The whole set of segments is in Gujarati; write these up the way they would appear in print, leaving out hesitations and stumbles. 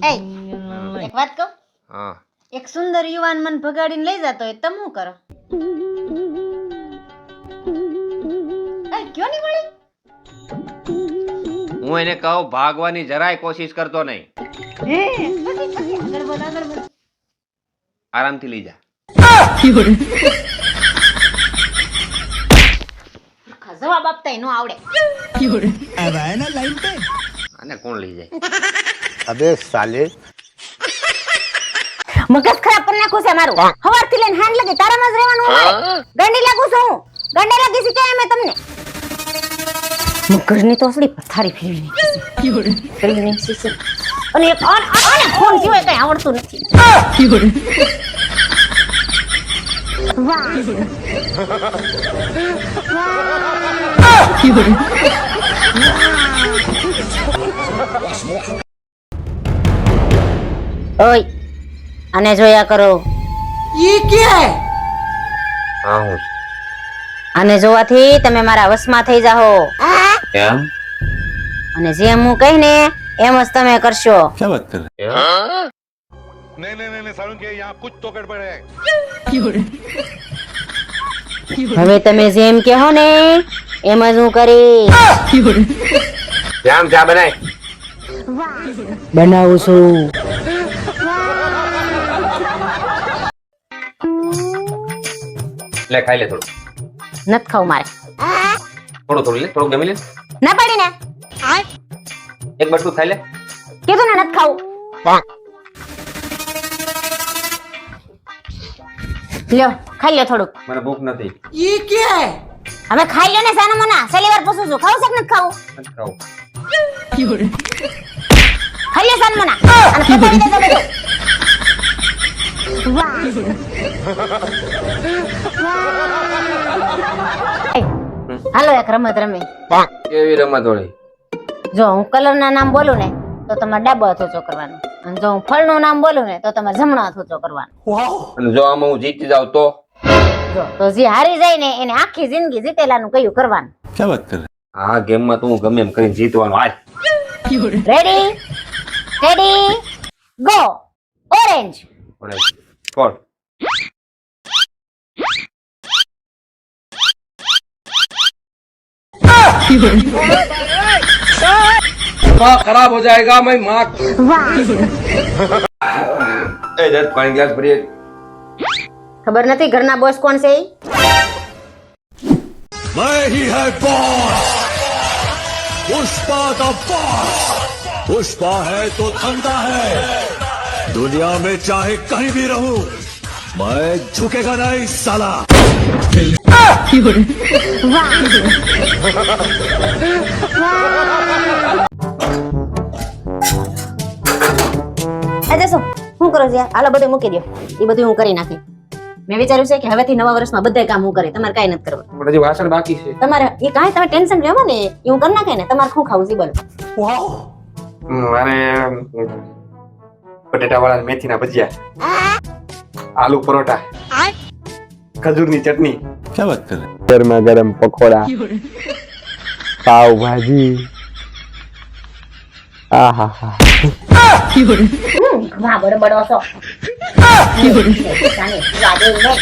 એક વાત કહું? હા એક સુંદર યુવાન મન ભગાડીને લઈ જતો હોય તમે શું કરો? ક્યો નહીં મળી? હું એને કહું ભાગવાની જરાય કોશિશ કરતો નહીં, આગળ બોલ. આરામથી લઈ જા. જવાબ આપતા નો આવડે. આને કોણ લઈ જાય? अबे साले મગજ ખરાબ કરી નાખું છે મારું. હવારથી લઈને હાંજ લગી તારામાં જ રહેવાનું હોય. ગંડી લાગુ છું હું. ગંડી લાગી છે કે મેં તમને મગજની તો અસલી પથારી ફેરવી નાખી. અને એક આને ફોન સિવાય કઈ આવડતું નથી. ઓય આને જોયા કરો. ये क्या है? હા હું આને જોવાથી તમે મારા વશમાં થઈ જાઓ કેમ? અને જેમ હું કહી ને એમ જ તમે કરશો. क्या बात कर रहे नहीं नहीं नहीं सारुण के यहाँ कुछ तो गड़बड़ है। હવે તમે જેમ કહો ને એમ જ હું કરીશ. જામ ચા બનાય. બનાવું છું. લે ખાઈ લે થોડું. નત ખાવ મારે. થોડું લે, થોડું ગમી લે. ના પડી ને એક બટકું ખાઈ લે. કીધું ને નત ખાવું. લ્યો ખાઈ લ્યો થોડુંક. મને ભૂખ નથી. ये क्या है? હવે ખાઈ લ્યો ને સાનો મના. છેલ્લી વાર પૂછું છું ખાવું છે કે નથી ખાવું? નથી ખાવું. ખાઈ લ્યો સાનો મના. અને પતાવી દેજો બધું. હાલો એક રમત રમી. કેવી રમત વળી? જો હું કલર ના નામ બોલું ને તો તમારે ડાબો હાથ ઊંચો કરવાનો, અને જો હું ફળ નું નામ બોલું ને તો તમારે જમણો હાથ ઊંચો કરવાનો. અને જો આમાં હું જીતી જાઉં તો? જો તો જે હારી જાય ને એને આખી જિંદગી જીતેલાનું કયું કરવાનું. क्या बात कर रहे આ ગેમમાં તો હું ગમે એમ કરીને જીતવાનું. હાલ રેડી રેડી ગો. ઓરેન્જ. કોણ? खराब हो जाएगा मैं माँ એ દસ પાણી ગ્લાસ ભરી. ખબર નથી ઘરના બોસ કોણ છે ઈ? मैं ही है boss Pushpa the boss Pushpa है तो ठंडा है दुनिया में चाहे कहीं भी रहूं मैं झुकेगा नहीं साला આજે શું હું કરો છો? હાલો બધું મૂકી દો. એ બધું હું કરી નાખી. મેં વિચાર્યું છે કે હવેથી નવા વર્ષમાં બધા કામ હું કરે, તમારે કાંઈ નથી કરવાનું. પણ હજી વાસણ બાકી છે. તમારે એ કાંઈ તમે ટેન્શન લેવો ને એ હું કરી નાખે ને. તમારે શું ખાવું છે બોલો. મારે બટેટા વાળા મેથીના ભજીયા, આલુ પરોઠા, ખજૂરની ચટણી, क्या बात कर रहे गरमा गरम पकोड़ा पाव भाजी आहा हा વાહ બડબડો છો. જાને, વાગે નહીં.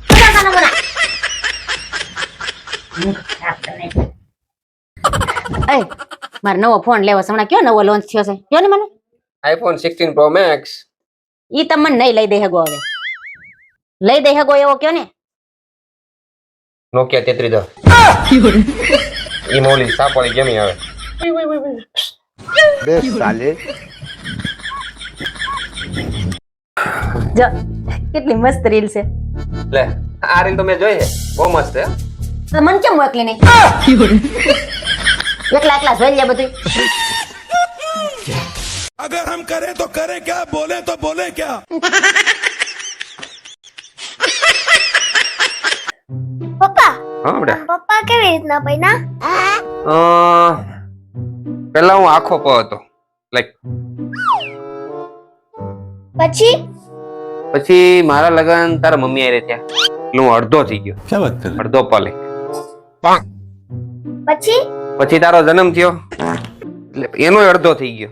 બધા કાનો બના. એય, મારે નવો ફોન લેવો છે. હમણાં કયો નવો લોન્ચ થયો છે કયો ને મને. IPhone 16 pro max. ઈ તમને નહીં લઈ દે હગો. હવે લઈ દે હગો એવો કયો ને. નોકિયા 3310. ઈ મોલી સાપોળી ગેમી આવે. अबे साले જો કેટલી મસ્ત રીલ છે. લે આ રીલ તો મેં જોઈ છે, બહુ મસ્ત છે. તો મન કેમ મોકલી નહીં? એકલા એકલા જોઈ લે બધું. अगर हम करें तो करें क्या बोले तो बोले क्या પપ્પા હા બેટા. પપ્પા કેવી રીતના પૈના? પેલા હું આખો પ હતો, લાઈક પછી મારા લગન તારા મમ્મી આરે થયા એટલે હું અડધો થઈ ગયો. क्या बात कर रहे અડધો પલે. પછી પછી તારો જન્મ થયો એટલે એનો અડધો થઈ ગયો,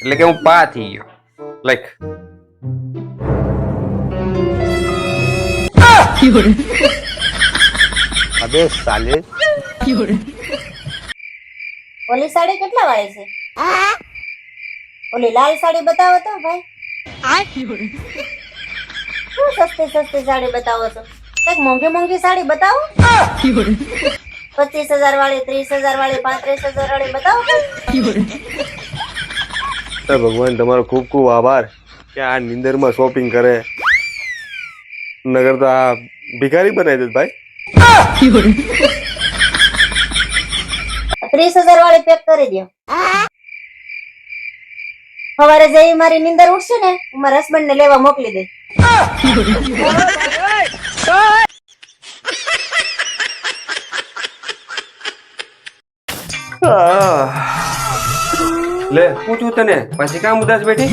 એટલે કે હું પા થઈ ગયો. લાઈક अबे साले ઓલી સાડી કેટલા વાળી છે? ઓલી લાલ સાડી બતાવો તો ભાઈ. શું સસ્તી સસ્તી સાડી બતાવો છો? એક મોંઘી મોંઘી સાડી બતાવો. 25,000 વાળી, 30,000 વાળી, 35,000 વાળી બતાવો. भगवान તમારો ખૂબ ખૂબ આભાર કે આ નિંદર માં શોપિંગ કરે, નગર તો આ ભિખારી બનાવી દે ભાઈ. 30,000 વાળી પેક કરી દો. સવારે જઈ મારી નીંદર ઉઠશે ને, હું મારા હસબન્ડ ને લેવા મોકલી દે. લે પૂછું તને, પછી કામ ઉદાસ બેઠી?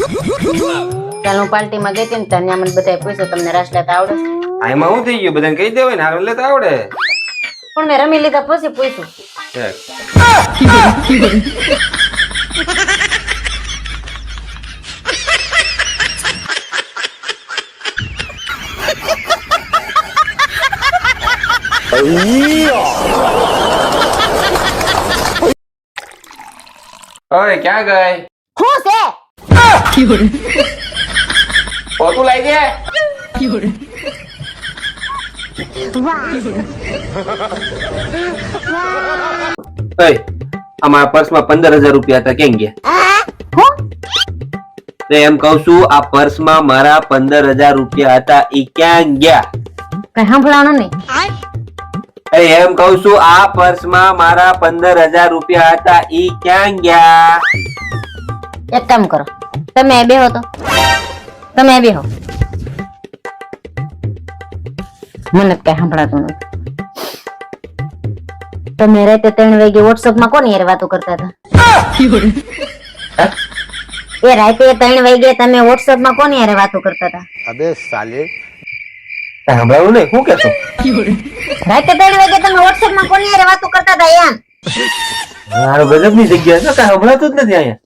ચાલ હું પાર્ટીમાં ગઈ હતી ને ત્યાં મને બધાએ પૂછ્યું તમને રાસ લેતા આવડે? આ એમાં શું થઈ ગયું? બધાને કહી દેવાય ને, હાર લેતા આવડે. પણ મેં રમી લીધા પછી પૂછ્યું. ઓય ક્યાં ગઈ? શું છે? પોતું લાવી દે. ઓય અમારા પર્સમાં 15,000 રૂપિયા હતા, કેમ ગયા? તો એમ કહું છું, આ પર્સમાં મારા 15,000 રૂપિયા હતા, ઈ ક્યાં ગયા? કઈ સાંભળવાનું નહીં. એમ કહું છું, આ પર્સમાં મારા 15,000 રૂપિયા હતા, ઈ ક્યાં ગયા? એક કામ કરો, તમે બેહો તો. તમે બેહો. મને કઈ સાંભળાતું નથી. તમે રાતે 3 વાગે વોટ્સએપ માં કોની હારે વાતો કરતા હતા? એ રાતે 3 વાગે તમે વોટ્સએપ માં કોની હારે વાતો કરતા હતા? अबे साले સાંભળવું નહીં, શું કહેશો? રાતે 3 વાગે તમે વોટ્સએપ માં કોની હારે વાતો કરતા હતા એમ? મારો ગજબની જગ્યા છે, કાંઈ સંભળાતું જ નથી અહીંયા.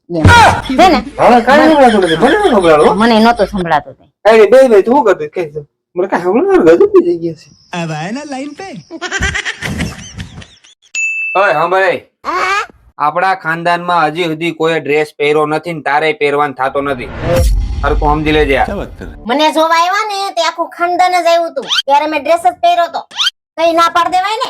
છે ને? હવે કાંઈ સંભળાતું નથી, મને ન સંભળાવો. મને નહોતું સંભળાતું. કાંઈ બે બે તું કરતી કઈ દે. મને કાંઈ સંભળાવું, ગજબની જગ્યા છે. अब आए ना लाइन पे. ઓય સાંભળ, આપણા ખાનદાનમાં હજી સુધી કોઈ ડ્રેસ પહેર્યો નથી ને તારે પહેરવાનું થતો નથી. હરખું સમજી લેજે. क्या बात कर रहे મને જોવા આવ્યા ને તે આખું ખાનદાન જ આવ્યું હતું, ત્યારે મેં ડ્રેસ જ પહેર્યો તો. કઈ ના પાડ દેવાય ને.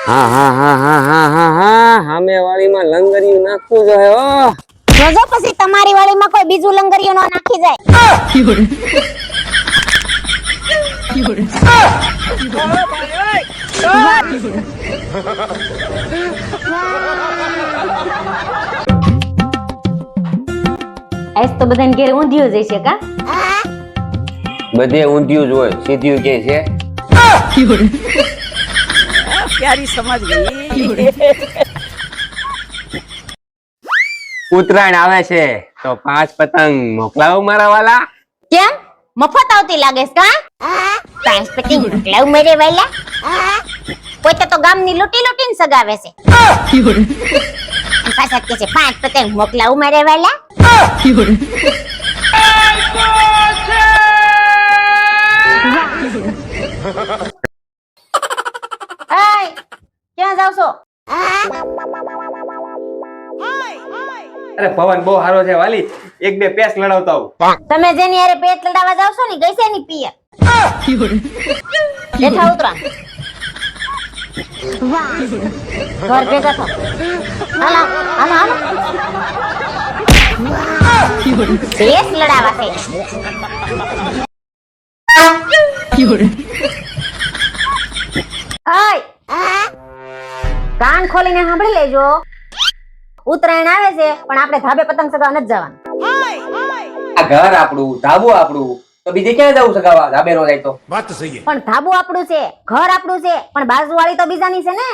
હા હા હા હા હા હા હા સામે વાળીમાં લંગરિયું નાખવું જોઈએ. જોજો પછી તમારી વાડીમાં કોઈ બીજું લંગરિયું ન નાખી જાય. આજ તો બધાને ઘેર ઊંધિયું જ હશે કા? બધે ઊંધિયું જ હોય, સીધું કે છે. ઉત્તરાયણ આવે છે તો 5 પતંગ મોકલાવો મારા વાલા. કેમ મફત આવતી લાગે છે કા? 5 પતંગ મોકલાવ મેરે વાલા. પોતે તો ગામની લૂંટી લૂંટીને સગાવે છે. પાછા કે છે 5 પતંગ મોકલાવ મેરે વાલા. એય, ક્યાં જાવ છો? અરે પવન બહુ સારો છે વાલી, 1-2 પેસ લડાવતા આવું. તમે જેની હારે પેટ લડાવવા જાવ છો ને ગઈ છે ની પિયર. બેઠા ઉતરા. ઘર ભેગા થો. હાલો હાલો હાલો. પેસ લડાવવા છે. કાન ખોલીને સાંભળી લેજો. ઉત્તરાયણ આવે છે પણ આપણે ધાબે પતંગ ચગાવવા નથી જવાનું. આ ઘર આપણું, ધાબુ આપણું, તો બીજે ક્યાં જવું સગાવા? ધાબે નો જાય તો. बात तो सही है. પણ ધાબુ આપણું છે, ઘર આપણું છે, પણ બાજુવાળી તો બીજાની છે ને.